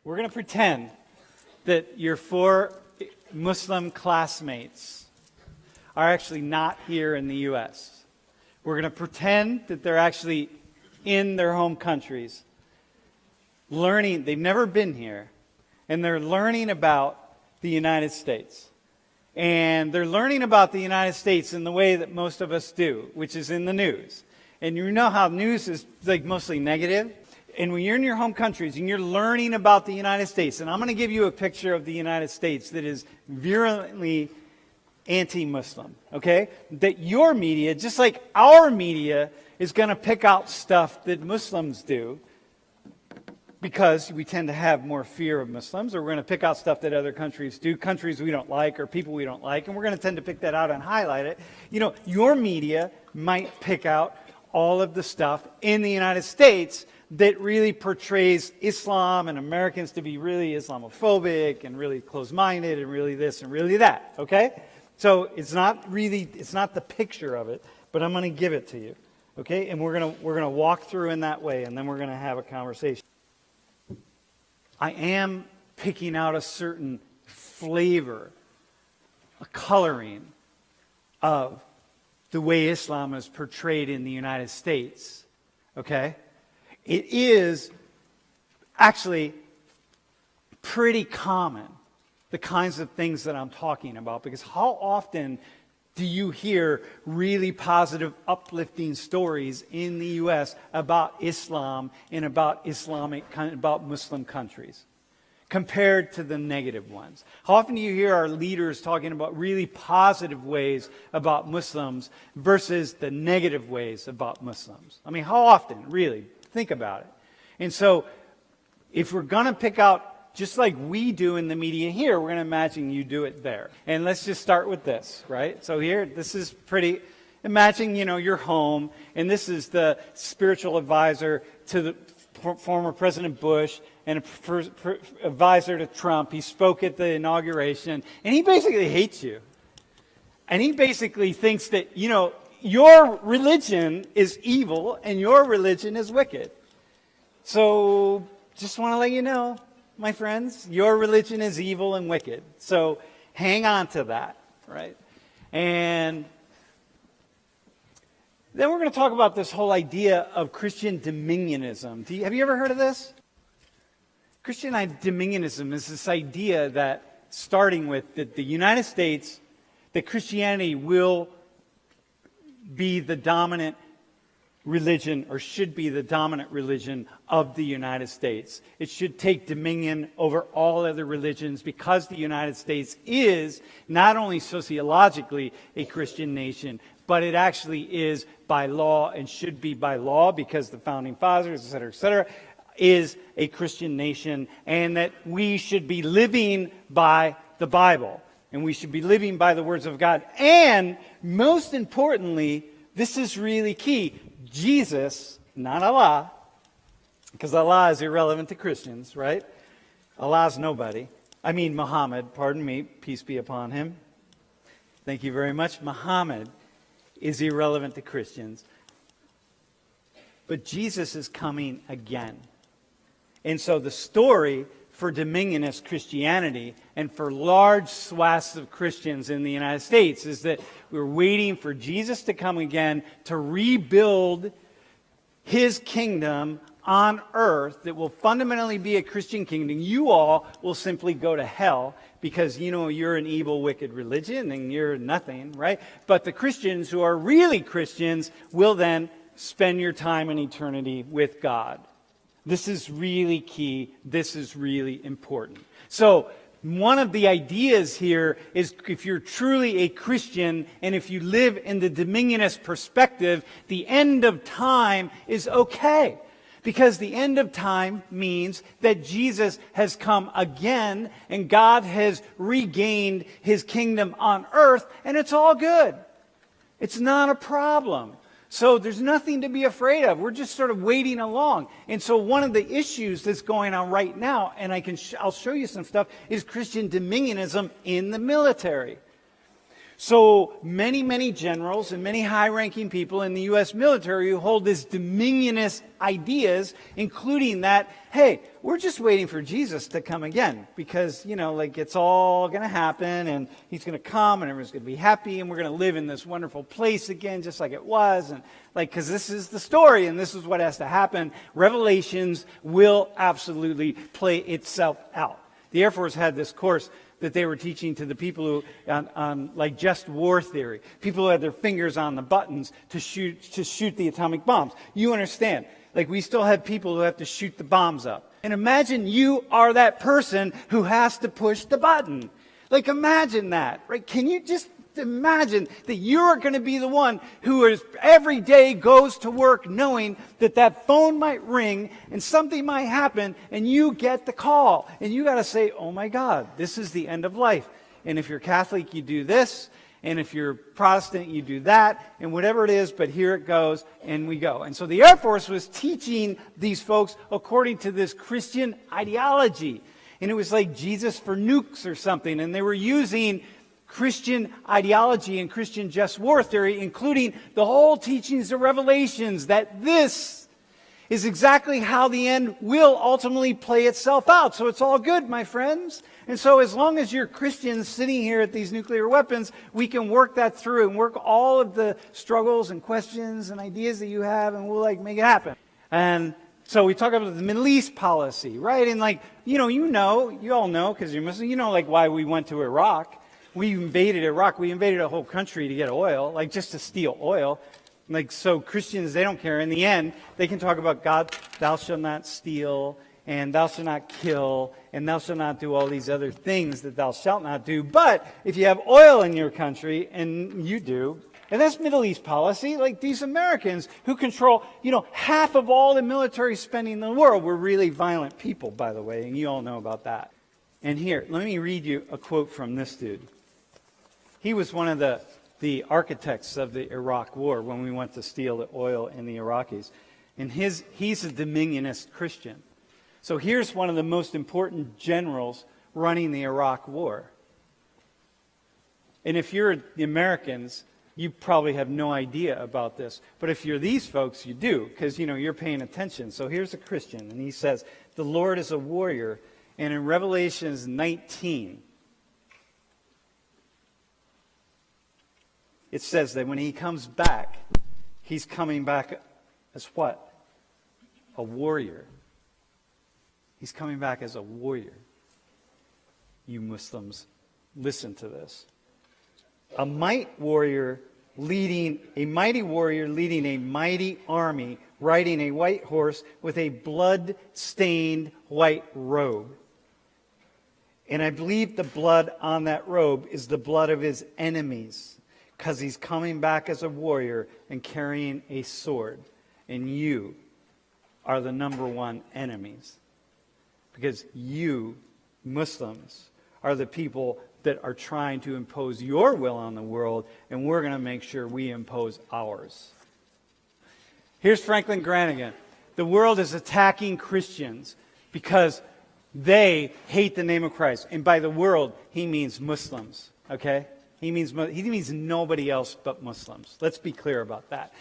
We're going to pretend that your 4 Muslim classmates are actually not here in the U.S. We're going to pretend that they're actually in their home countries, learning. They've never been here, and they're learning about the United States. And they're learning about the United States in the way that most of us do, which is in the news. And you know how news is like mostly negative? And when you're in your home countries and you're learning about the United States, and I'm going to give you a picture of the United States that is virulently anti-Muslim, okay? That your media, just like our media, is going to pick out stuff that Muslims do because we tend to have more fear of Muslims, or we're going to pick out stuff that other countries do, countries we don't like or people we don't like, and we're going to tend to pick that out and highlight it. You know, your media might pick out all of the stuff in the United States that really portrays Islam and Americans to be really Islamophobic and really closed-minded and really this and really that, okay? So it's not the picture of it, but I'm going to give it to you, okay? And we're going to walk through in that way, and then we're going to have a conversation. I am picking out a certain flavor, a coloring of the way Islam is portrayed in the United States, okay? It is actually pretty common, the kinds of things that I'm talking about, because how often do you hear really positive, uplifting stories in the U.S. about Islam and about Muslim countries compared to the negative ones? How often do you hear our leaders talking about really positive ways about Muslims versus the negative ways about Muslims? I mean, how often, really? Think about it. And so, if we're going to pick out, just like we do in the media here, we're going to imagine you do it there. And let's just start with this, right? So here, this is pretty, imagine, your home, and this is the spiritual advisor to the former President Bush and advisor to Trump. He spoke at the inauguration, and he basically hates you. And he basically thinks that, your religion is evil and your religion is wicked. So, just want to let you know, my friends, your religion is evil and wicked. So, hang on to that, right? And then we're going to talk about this whole idea of Christian Dominionism. Have you ever heard of this? Christian Dominionism is this idea that, starting with the United States, that Christianity will be the dominant religion, or should be the dominant religion of the United States. It should take dominion over all other religions because the United States is not only sociologically a Christian nation, but it actually is by law, and should be by law because the founding fathers, et cetera, is a Christian nation, and that we should be living by the Bible. And we should be living by the words of God. And most importantly, this is really key. Jesus, not Allah, because Allah is irrelevant to Christians, right? Allah's nobody. I mean Muhammad, pardon me, peace be upon him. Thank you very much. Muhammad is irrelevant to Christians. But Jesus is coming again. And so the story for dominionist Christianity and for large swaths of Christians in the United States is that we're waiting for Jesus to come again to rebuild his kingdom on earth that will fundamentally be a Christian kingdom. You all will simply go to hell because, you're an evil, wicked religion and you're nothing, right? But the Christians who are really Christians will then spend your time in eternity with God. This is really key. This is really important. So, one of the ideas here is, if you're truly a Christian and if you live in the dominionist perspective, the end of time is okay. Because the end of time means that Jesus has come again and God has regained his kingdom on earth, and it's all good. It's not a problem. So there's nothing to be afraid of. We're just sort of waiting along. And so one of the issues that's going on right now, and I'll show you some stuff, is Christian dominionism in the military. So many generals and many high-ranking people in the U.S. military who hold these dominionist ideas, including that, hey, we're just waiting for Jesus to come again because, it's all going to happen and he's going to come and everyone's going to be happy and we're going to live in this wonderful place again just like it was. And because this is the story and this is what has to happen. Revelations will absolutely play itself out. The Air Force had this course that they were teaching to the people who, on just war theory. People who had their fingers on the buttons to shoot the atomic bombs. You understand. We still have people who have to shoot the bombs up. And imagine you are that person who has to push the button. Imagine that, right? Can you just imagine that you're going to be the one who is every day goes to work knowing that phone might ring and something might happen and you get the call and you got to say, oh my God, this is the end of life. And if you're Catholic, you do this. And if you're Protestant, you do that. And whatever it is, but here it goes and we go. And so the Air Force was teaching these folks according to this Christian ideology. And it was like Jesus for nukes or something. And they were using Christian ideology and Christian just war theory, including the whole teachings of Revelations, that this is exactly how the end will ultimately play itself out. So it's all good, my friends. And so as long as you're Christians sitting here at these nuclear weapons, we can work that through and work all of the struggles and questions and ideas that you have, and we'll make it happen. And so we talk about the Middle East policy, right? And you all know, because you're Muslim, why we went to Iraq. We invaded Iraq. We invaded a whole country to get oil, just to steal oil. So Christians, they don't care. In the end, they can talk about God, thou shalt not steal, and thou shalt not kill, and thou shalt not do all these other things that thou shalt not do. But if you have oil in your country, and you do, and that's Middle East policy, these Americans who control, half of all the military spending in the world. We're really violent people, by the way, and you all know about that. And here, let me read you a quote from this dude. He was one of the architects of the Iraq War when we went to steal the oil in the Iraqis. And he's a dominionist Christian. So here's one of the most important generals running the Iraq War. And if you're the Americans, you probably have no idea about this. But if you're these folks, you do, because you're paying attention. So here's a Christian, and he says, the Lord is a warrior. And in Revelations 19, it says that when he comes back, he's coming back as what? A warrior. He's coming back as a warrior. You Muslims, listen to this. A mighty warrior leading a mighty army, riding a white horse with a blood-stained white robe. And I believe the blood on that robe is the blood of his enemies, because he's coming back as a warrior and carrying a sword. And you are the number one enemies. Because you, Muslims, are the people that are trying to impose your will on the world, and we're going to make sure we impose ours. Here's Franklin Grant again. The world is attacking Christians because they hate the name of Christ. And by the world, he means Muslims. Okay? He means nobody else but Muslims. Let's be clear about that.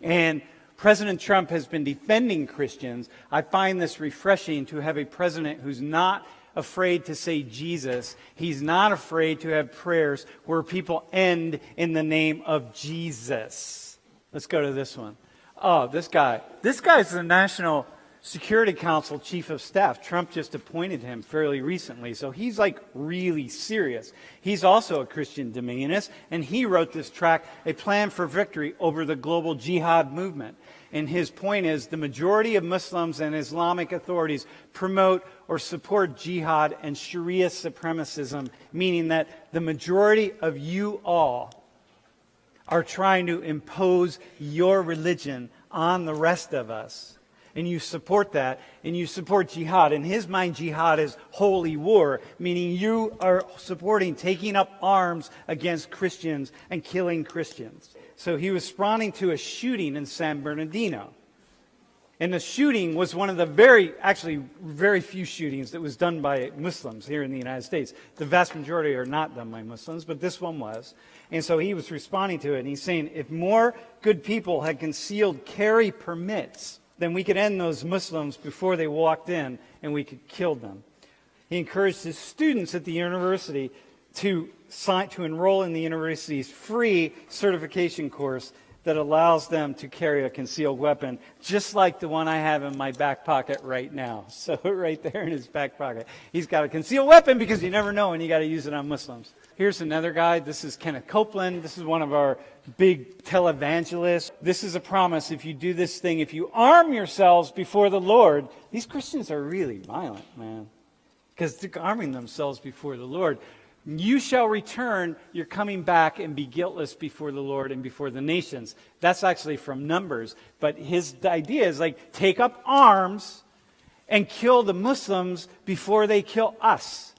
And President Trump has been defending Christians. I find this refreshing to have a president who's not afraid to say Jesus. He's not afraid to have prayers where people end in the name of Jesus. Let's go to this one. Oh, this guy. This guy's the National Security Council Chief of Staff. Trump just appointed him fairly recently, so he's really serious. He's also a Christian dominionist, and he wrote this tract, A Plan for Victory Over the Global Jihad Movement. And his point is the majority of Muslims and Islamic authorities promote or support jihad and Sharia supremacism, meaning that the majority of you all are trying to impose your religion on the rest of us. And you support that, and you support jihad. In his mind, jihad is holy war, meaning you are supporting taking up arms against Christians and killing Christians. So he was responding to a shooting in San Bernardino. And the shooting was one of the actually very few shootings that was done by Muslims here in the United States. The vast majority are not done by Muslims, but this one was. And so he was responding to it, and he's saying, if more good people had concealed carry permits, then we could end those Muslims before they walked in, and we could kill them. He encouraged his students at the university to enroll in the university's free certification course that allows them to carry a concealed weapon, just like the one I have in my back pocket right now. So right there in his back pocket. He's got a concealed weapon because you never know when you got to use it on Muslims. Here's another guy. This is Kenneth Copeland. This is one of our big televangelists. This is a promise. If you do this thing, if you arm yourselves before the Lord, these Christians are really violent, man, because they're arming themselves before the Lord. You shall return, you're coming back and be guiltless before the Lord and before the nations. That's actually from Numbers. But his idea is like, take up arms and kill the Muslims before they kill us.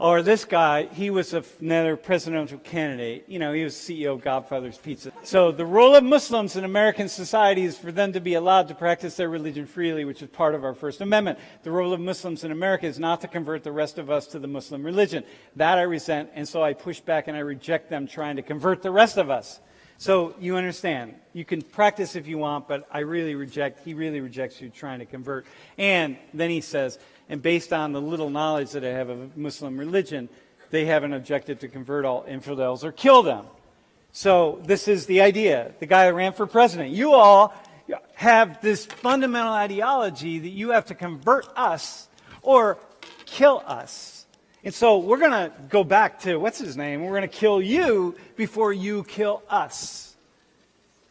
Or this guy, he was another presidential candidate. You know, he was CEO of Godfather's Pizza. So the role of Muslims in American society is for them to be allowed to practice their religion freely, which is part of our First Amendment. The role of Muslims in America is not to convert the rest of us to the Muslim religion. That I resent, and so I push back and I reject them trying to convert the rest of us. So you understand, you can practice if you want, but he really rejects you trying to convert. And then he says, and based on the little knowledge that I have of Muslim religion, they have an objective to convert all infidels or kill them. So this is the idea. The guy that ran for president. You all have this fundamental ideology that you have to convert us or kill us. And so we're going to go back to, what's his name? We're going to kill you before you kill us.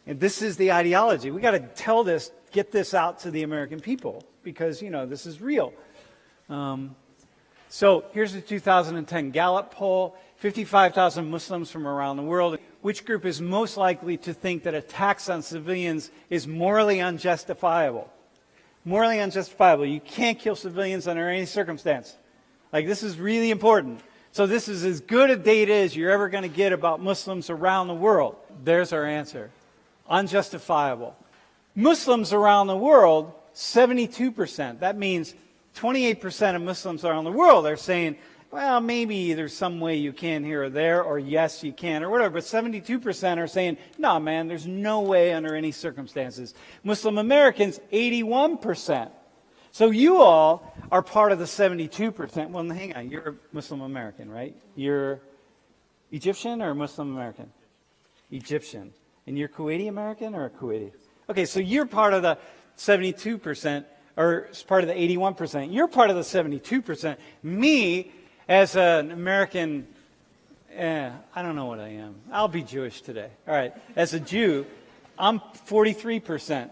And this is the ideology. We got to get this out to the American people because, you know, this is real. So here's the 2010 Gallup poll, 55,000 Muslims from around the world. Which group is most likely to think that attacks on civilians is morally unjustifiable? Morally unjustifiable. You can't kill civilians under any circumstance. Like, this is really important. So this is as good a data as you're ever going to get about Muslims around the world. There's our answer. Unjustifiable. Muslims around the world, 72%. That means 28% of Muslims around the world are saying, well, maybe there's some way you can here or there, or yes, you can, or whatever. But 72% are saying, no, man, there's no way under any circumstances. Muslim Americans, 81%. So you all are part of the 72%. Well, hang on, you're Muslim American, right? You're Egyptian or Muslim American? Egyptian. And you're Kuwaiti American or Kuwaiti? Okay, so you're part of the 72%, or part of the 81%. You're part of the 72%. Me, as an American, I don't know what I am. I'll be Jewish today. All right. As a Jew, I'm 43%.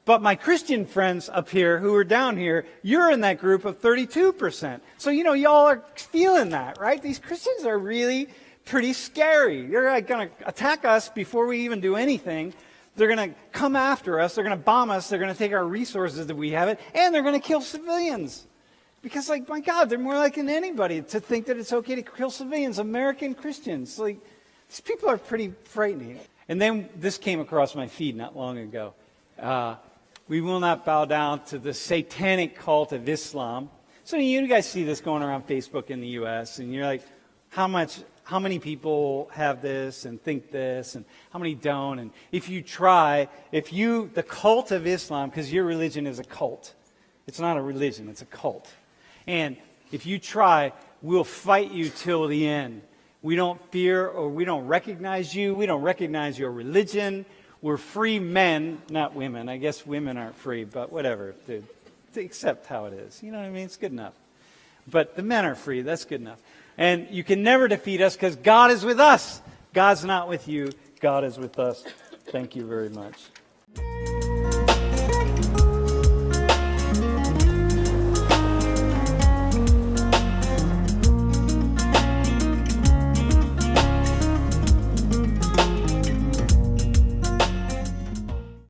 But my Christian friends up here who are down here, you're in that group of 32%. So, you know, y'all are feeling that, right? These Christians are really pretty scary. They're going to attack us before we even do anything. They're going to come after us. They're going to bomb us. They're going to take our resources that we have, and they're going to kill civilians. Because, like, my God, they're more likely than anybody to think that it's okay to kill civilians, American Christians. Like, these people are pretty frightening. And then this came across my feed not long ago. We will not bow down to the satanic cult of Islam. So you guys see this going around Facebook in the U.S., and you're like, how many people have this and think this, and how many don't? And the cult of Islam, because your religion is a cult. It's not a religion, it's a cult. And if you try, we'll fight you till the end. We don't fear or we don't recognize you. We don't recognize your religion. We're free men, not women. I guess women aren't free, but whatever, dude. Accept how it is. You know what I mean? It's good enough. But the men are free. That's good enough. And you can never defeat us because God is with us. God's not with you. God is with us. Thank you very much.